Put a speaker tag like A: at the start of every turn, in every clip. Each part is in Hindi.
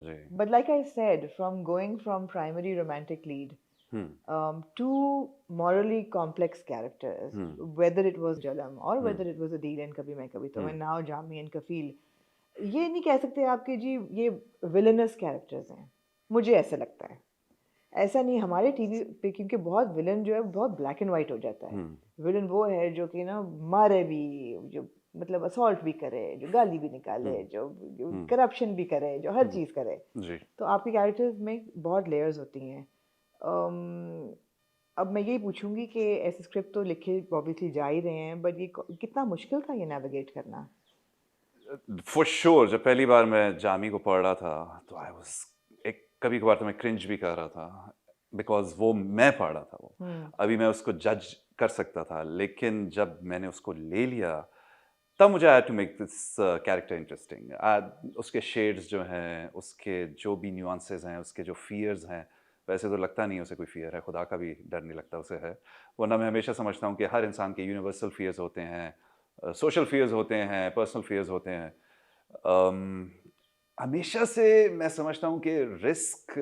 A: Ji.
B: But like I said, from going from primary romantic lead
A: hmm,
B: to morally complex characters,
A: hmm,
B: whether it was Jalam or
A: hmm,
B: whether it was Adil and Kabhi Main Kabhi To,
A: hmm,
B: and now Jami and Kafil, ये नहीं कह सकते आपके जी ये विलेनस कैरेक्टर्स हैं, मुझे ऐसा लगता है। ऐसा नहीं हमारे टीवी पे, क्योंकि बहुत विलन जो है बहुत ब्लैक एंड वाइट हो जाता है।
A: हुँ,
B: विलन वो है जो कि ना मारे भी, जो मतलब असॉल्ट भी करे, जो गाली भी
A: हुँ,
B: निकाले, जो
A: हुँ,
B: करप्शन भी करे, जो हर
A: हुँ,
B: चीज़ करे।
A: जी।
B: तो आपके कैरेक्टर्स में बहुत लेयर्स होती हैं। अम, अब मैं यही पूछूंगी कि ऐसे स्क्रिप्ट तो लिखे ऑब्वियसली जा ही रहे हैं, बट ये कितना मुश्किल था ये नेविगेट करना?
A: फॉर श्योर जब पहली बार मैं जामी को पढ़ रहा था तो आई वाज़ एक कभी-कभार तो मैं क्रिंज भी कर रहा था बिकॉज़ वो मैं पढ़ रहा था वो।
B: हम्म।
A: अभी मैं उसको जज कर सकता था लेकिन जब मैंने उसको ले लिया तब मुझे I had to make this character interesting. उसके शेड्स जो हैं, उसके जो भी नुआंसेस हैं, उसके जो फ़ियर्स हैं, वैसे तो लगता नहीं है उसे कोई फ़ियर है, खुदा का भी डर नहीं लगता उसे है। वरना मैं हमेशा समझता हूँ कि हर इंसान के यूनिवर्सल फ़ियर्स होते हैं, सोशल फ़ियर्स होते हैं, पर्सनल फ़ियर्स होते हैं। अम, हमेशा से मैं समझता हूँ कि रिस्क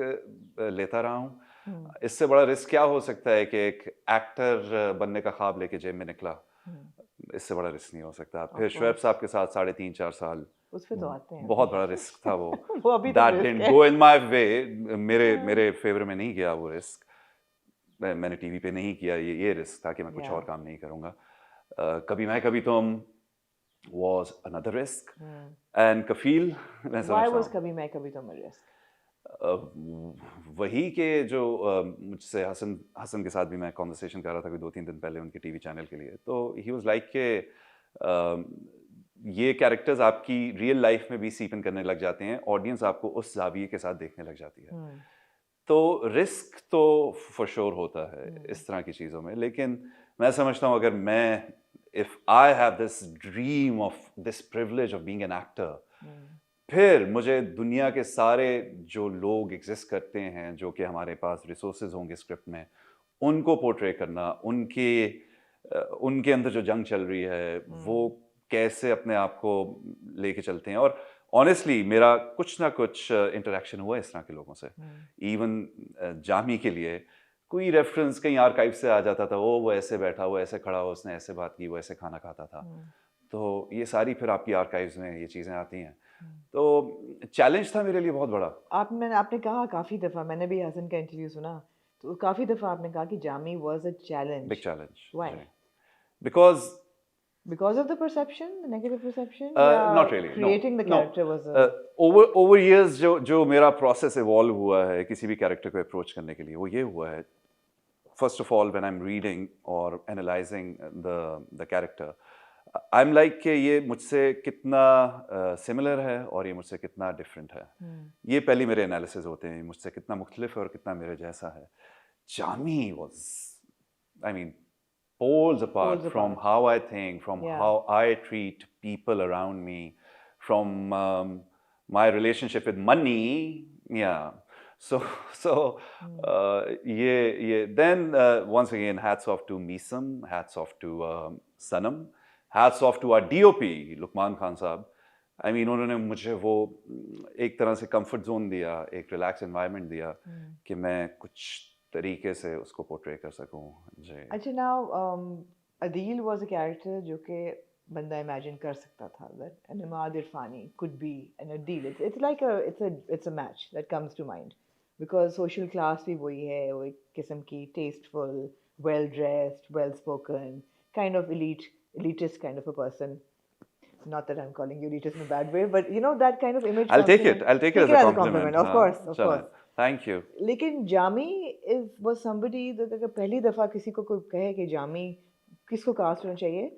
A: लेता रहा हूँ।
B: हम्म।
A: इससे बड़ा रिस्क क्या हो सकता है कि एक एक्टर बनने का ख्वाब लेके जेल में निकला।
B: हम्म।
A: इससे बड़ा रिस्क नहीं हो सकता।
B: ऑफ
A: फिर शुएब
B: कोर्स।
A: साहब के साथ साढ़े 3-4 साल,
B: उस पे तो आते हैं
A: बहुत बड़ा रिस्क था वो।
B: अभी वो अभी तक
A: दैट
B: रिस्क
A: डिडन्ट
B: है।
A: गो इन माय वे। मेरे
B: हाँ।
A: मेरे फ़ेवर में नहीं गया वो रिस्क। मैंने टीवी पे नहीं किया ये रिस्क था कि मैं कुछ
B: या।
A: और काम नहीं करूँगा। कभी मैं कभी तुम वाज़ अनदर रिस्क एंड कफ़ील मैं
B: व्हाई
A: समझता
B: वाज
A: हूँ
B: कभी मैं कभी तो रिस्क?
A: अ, वही के जो मुझसे हसन हसन के साथ भी मैं कन्वर्सेशन कर रहा था कोई 2-3 दिन पहले उनके टीवी चैनल के लिए। तो ही वाज़ लाइक के ये कैरेक्टर्स आपकी रियल लाइफ़ में भी सीप इन करने लग जाते हैं। ऑडियंस आपको उस ज़ाविये के साथ देखने लग जाती है।
B: हम्म।
A: तो रिस्क तो फॉर श्योर होता है
B: हम्म।
A: इस तरह की चीज़ों में। लेकिन मैं समझता हूँ अगर मैं if I have this dream of this privilege of being an actor
B: hmm.
A: फिर मुझे दुनिया के सारे जो लोग एग्ज़िस्ट करते हैं, जो कि हमारे पास रिसोर्सेज़ होंगे स्क्रिप्ट में, उनको पोर्ट्रे करना, उनके अंदर जो जंग चल रही है, वो
B: हम्म।
A: कैसे अपने आप को लेके चलते हैं और ऑनेस्टली मेरा कुछ ना कुछ इंटरैक्शन हुआ है इस तरह के लोगों से।
B: हम्म।
A: इवन जामी के लिए कोई रेफ़रेंस कहीं आर्काइव से आ जाता था, ओह! वो ऐसे बैठा, वो ऐसे खड़ा, उसने ऐसे बात की, वो ऐसे खाना खाता था।
B: हम्म।
A: तो ये सारी फिर आपकी आर्काइव्स में ये चीज़ें आती हैं।
B: हम्म।
A: तो चैलेंज था मेरे लिए बहुत बड़ा।
B: आपने कहा काफी दफा, मैंने भी हसन का इंटरव्यू सुना, तो काफी दफा आपने कहा कि Jami was a
A: big
B: challenge.
A: Challenge
B: why?
A: जी। Because
B: because of the perception, the negative perception, या
A: not really no,
B: creating the
A: no.
B: Character was a?
A: Over over years जो मेरा प्रोसेस इवॉल्व हुआ है किसी भी कैरेक्टर को अप्रोच करने के लिए, वो ये हुआ है first of all when I am reading और analysing the character I am like कि ये मुझसे कितना सिमिलर है और ये मुझसे कितना डिफरेंट है।
B: हम्म।
A: ये पहले मेरे एनालिसिस होते हैं मुझसे कितना मुख्तलिफ है और कितना मेरे जैसा है। Jami was I mean poles apart
B: poles
A: from
B: apart.
A: how I think, from
B: या।
A: how I treat people around me, from my relationship with money. Yeah. So, so then once again, hats off to Misam, hats off to Sanam, hats off to our DOP, Lukman Khan साहब। I mean, उन्होंने मुझे वो एक तरह से कंफर्ट जोन दिया, एक रिलैक्स एनवायरनमेंट दिया कि मैं कुछ तरीके से उसको पोर्ट्रे कर सकूं। जी।
B: अच्छा, now Adeel was a character जो कि बंदा इमेजिन कर सकता था that an Imad Irfani could be an Adeel. It's like a it's a match that comes to mind, because social class भी वही है, वो एक किस्म की tasteful, well dressed, well spoken, kind of elitist kind of a person. Not that I'm calling you elitist in a bad way, but you know that kind of image
A: I'll
B: comes
A: take
B: to
A: it,
B: mind.
A: I'll take it
B: Take
A: as
B: it
A: a
B: as a
A: compliment।
B: compliment, of
A: हाँ
B: course, of
A: चलें।
B: course.
A: Thank you.
B: लेकिन Jami is was somebody that अगर पहली दफा किसी को कोई कहे कि जामी किसको कास्ट होना चाहिए,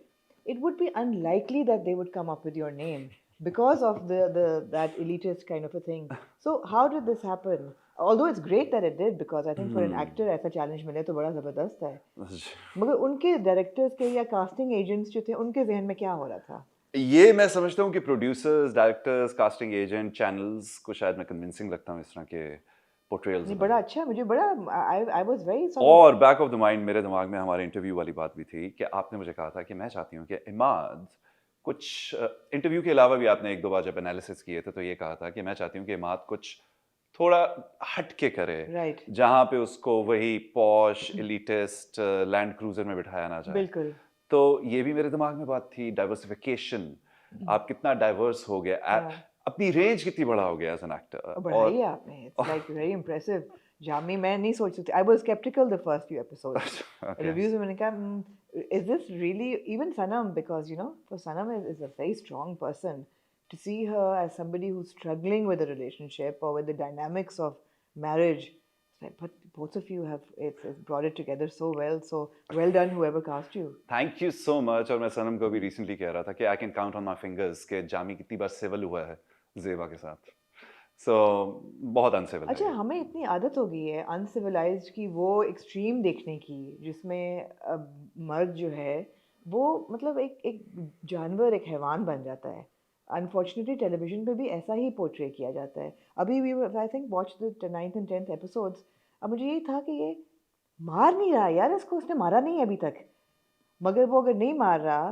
B: it would be unlikely that they would come up with your name because of the that elitist kind of a thing. So how did this happen? Although it's great that it did, because I think for an actor ऐसा challenge मिले तो बड़ा जबरदस्त है, मगर उनके डायरेक्टर्स के या कास्टिंग एजेंट्स जो थे उनके जहन में क्या हो रहा था?
A: ये मैं समझता हूँ कि producers, directors, casting agent, channels को शायद मैं कन्विंसिंग लगता हूँ इस तरह के पोर्ट्रेयल्स
B: नहीं,
A: में।
B: बड़ा अच्छा है, मुझे बड़ा I was very sort of.
A: और बैक ऑफ द माइंड मेरे दिमाग में हमारे इंटरव्यू वाली बात भी थी कि आपने मुझे कहा था कि मैं चाहती हूँ कि इमाद कुछ इंटरव्यू के अलावा भी आपने एक दो बार जब एनालिसिस किए थे तो ये कहा था कि मैं चाहती हूँ कि इमाद कुछ थोड़ा हट के करे,
B: राइट,
A: जहाँ पे उसको वही पॉश एलिटिस्ट लैंड क्रूजर में बिठाया ना जाए।
B: बिल्कुल।
A: तो ये भी मेरे दिमाग में बात थी, डाइवर्सिफिकेशन। आप कितना डाइवर्स हो गए,
B: या
A: अपनी रेंज कितनी बढ़ाओगे एज एन एक्टर।
B: बढ़ाई है आपने, it's like very impressive. Jami मैं नहीं सोच सकती, I was sceptical the first few episodes.
A: Okay,
B: reviews में मैंने कहा is this really even Sanam, because you know for Sanam is a very strong person, to see her as somebody who's struggling with a relationship or with the dynamics of marriage. It's like, but both of you have it's brought it together so well. So well done, whoever cast you.
A: Thank you so much. और मैं सनम को भी रिसेंटली कह रहा था कि I can count on my fingers कि जामी कितनी बार सिविल हुआ है जेबा के साथ। सो बहुत अनसिविल है
B: अच्छा,
A: ये।
B: हमें इतनी आदत हो गई है अनसिविलाइज्ड की, वो एक्सट्रीम देखने की, जिसमें मर्द जो है वो मतलब एक एक जानवर, एक हैवान बन जाता है। अनफॉर्चुनेटली टेलीविजन पे भी ऐसा ही पोर्ट्रे किया जाता है। अभी we I think watch the 9th and 10th episodes. अब मुझे यही था कि ये मार नहीं रहा यार, इसको उसने मारा नहीं है अभी तक। मगर वो अगर नहीं मार रहा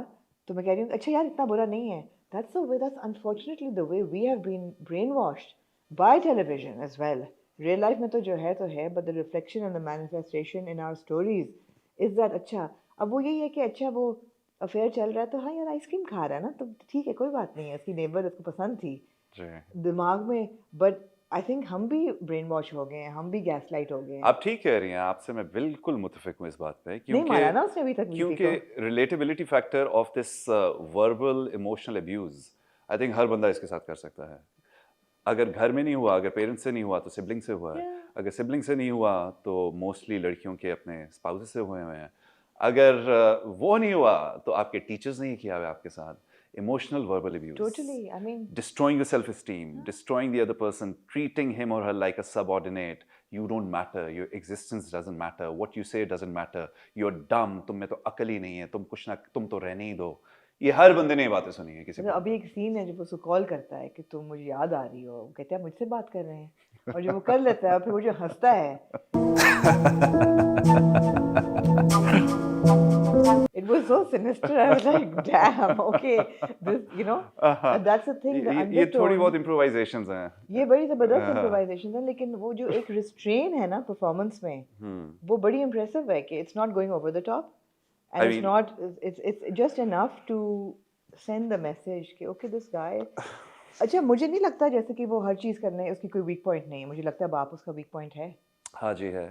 B: तो मैं कह रही हूँ अच्छा यार इतना बुरा नहीं है। That's the way, that's unfortunately the way we have been brain washed by television as well. Real life में तो जो है तो है, but the reflection and the manifestation in our stories is that अच्छा अब वो यही है कि अच्छा वो अफेयर चल रहा है तो हाँ यार आइसक्रीम खा रहा है ना, तो ठीक है कोई बात नहीं है, उसकी नेबर उसको पसंद थी
A: जी,
B: दिमाग में। बट आई थिंक हम भी ब्रेन वॉश हो गए हैं, हम भी गैस लाइट हो गए हैं।
A: आप ठीक कह रही हैं, आपसे मैं बिल्कुल मुतफिक हूँ इस बात पे,
B: नहीं मारा ना उसने अभी तक किसी
A: क्योंकि
B: को।
A: Relatability factor of this verbal emotional abuse, I think हर बंदा इसके साथ कर सकता है। अगर घर में नहीं हुआ, अगर पेरेंट्स से नहीं हुआ तो सिबलिंग से हुआ है।
B: Yeah.
A: अगर सिबलिंग से नहीं हुआ तो मोस्टली लड़कियों के अपने स्पाउस से हुए हुए हैं। अगर वो नहीं हुआ तो आपके टीचर्स ने ही किया हुआ है आपके साथ। Emotional verbal abuse,
B: Totally. I mean,
A: destroying your self-esteem, destroying the other person, treating him or her like a subordinate. You don't matter, your existence doesn't matter, what you say doesn't matter, you're dumb, तुम में तो अकल ही नहीं है, तुम कुछ ना, तुम तो रहने ही दो। ये हर बंदे ने ये बातें सुनी है किसी
B: मतलब
A: को।
B: अभी एक सीन है जब वो उसको कॉल करता है कि तुम मुझे याद आ रही हो, वो कहते हैं मुझसे बात कर रहे हैं, और जब वो कर लेता है फिर वो जो हंसता है, it was so sinister. I was like, damn, okay, this, you know, that's the thing, the
A: ये थोड़ी
B: undertone.
A: बहुत improvisations हैं।
B: ये बड़ी जबरदस्त
A: हाँ।
B: इम्प्रोवाइजेशन है, लेकिन वो जो एक रिस्ट्रेन है ना परफॉर्मेंस में, वो बड़ी इम्प्रेसिव है कि it's not going over the top
A: I
B: and it's
A: mean-
B: not, it's just enough to send the message कि ओके दिस गाय। अच्छा, मुझे नहीं लगता जैसे कि वो हर चीज़ करने उसकी कोई वीक पॉइंट नहीं है, मुझे लगता है बाप उसका वीक पॉइंट है।
A: हाँ जी है।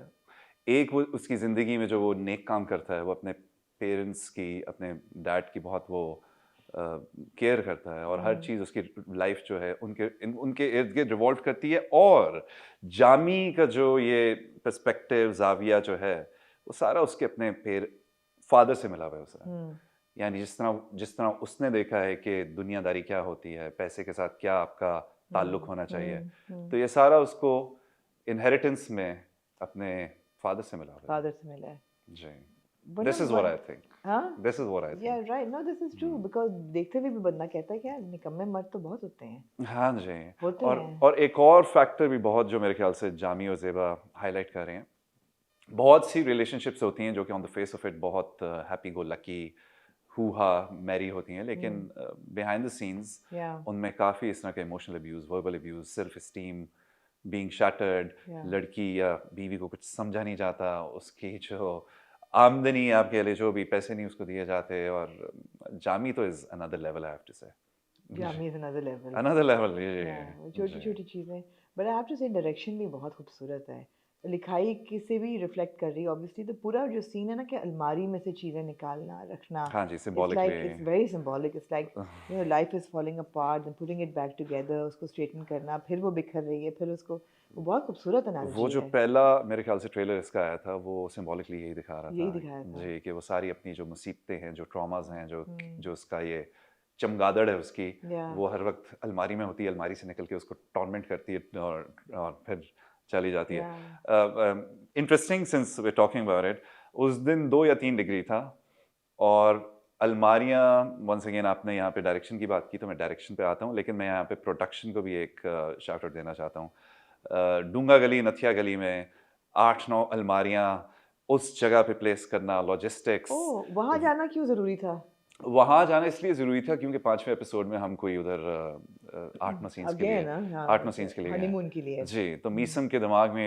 A: एक वो उसकी ज़िंदगी में जो वो नेक काम करता है, वो अपने पेरेंट्स की, अपने डैड की बहुत वो केयर करता है, और हर चीज़ उसकी लाइफ जो है उनके इर्द गिर्द रिवॉल्व करती है। और जामी का जो ये पर्सपेक्टिव जाविया जो है, वो सारा उसके अपने फादर से मिला हुआ है उसे। यानी जिस तरह उसने देखा है कि दुनियादारी क्या होती है, पैसे के साथ क्या आपका ताल्लुक होना चाहिए, तो ये सारा उसको इनहेरिटेंस में अपने फादर से मिला हुआ है।
B: फादर से मिला है
A: जी,
B: But
A: this
B: no,
A: is what
B: but-
A: I think,
B: हाँ,
A: this is what I
B: yeah,
A: think.
B: right, no, this is true, because देखते हुए भी बंदा कहता है कि यार निकम्मे मर्द तो बहुत होते हैं,
A: हाँ जी।
B: होते
A: और
B: हैं।
A: और एक और फैक्टर भी बहुत जो मेरे ख्याल से जामी और ज़ेबा हाईलाइट कर रहे हैं, बहुत सी रिलेशनशिप्स होती हैं जो कि on the face of it बहुत हैप्पी गो लकी हू-हा मैरी होती हैं, लेकिन बिहाइंड द सीन्स
B: Yeah,
A: उनमें काफ़ी इस तरह के emotional abuse, verbal abuse, self esteem being shattered,
B: Yeah.
A: लड़की या बीवी को कुछ समझा नहीं जाता, उसकी जो आमदनी आप कह ले, जो भी पैसे नहीं उसको दिए जाते। और जामी तो is another level, I have to say,
B: Yami is another level.
A: Another level.
B: Yeah, वो छोटी छोटी चीज़ें, but I have to say direction भी बहुत खूबसूरत है, लिखाई किसे भी रिफ्लेक्ट कर रही है ऑब्वियसली। तो पूरा जो सीन है ना कि अलमारी में से चीज़ें निकालना रखना,
A: हाँ जी,
B: it's like
A: symbolically।
B: it's very symbolic, it's like you know life is falling apart and putting it back together, उसको स्ट्रेटन करना, फिर वो बिखर रही है, फिर उसको, वो बहुत खूबसूरत
A: वो
B: एनालॉजी
A: जो
B: है।
A: पहला मेरे ख्याल से ट्रेलर इसका आया था, वो सिंबॉलिकली यही दिखा रहा
B: यही
A: था।
B: दिखाया था।
A: जी, कि वो सारी अपनी जो मुसीबतें हैं, जो ट्रॉमास हैं, जो उसका ये चमगादड़ है उसकी,
B: Yeah.
A: वो हर वक्त अलमारी में होती है, अलमारी से निकल के उसको टॉर्मेंट करती है और फिर चली जाती है। Interesting, since we talking about it, उस दिन 2 या 3 डिग्री था, और अलमारियाँ, वंस अगेन आपने यहाँ पे डायरेक्शन की बात की तो मैं डायरेक्शन पे आता हूँ, लेकिन मैं यहाँ पे प्रोडक्शन को भी एक शाउट आउट देना चाहता हूँ। डूंगा गली, नथिया गली में 8-9 अलमारियाँ उस जगह पे प्लेस करना, लॉजिस्टिक्स।
B: ओह, वहाँ जाना क्यों ज़रूरी था?
A: वहाँ जाना इसलिए ज़रूरी था क्योंकि 5वें एपिसोड में हम कोई उधर 8 सीन्स के लिए
B: अगेन हाँ
A: 8 सीन्स के लिए गए
B: हनीमून के लिए
A: जी तो
B: हम्म,
A: मीसम के दिमाग में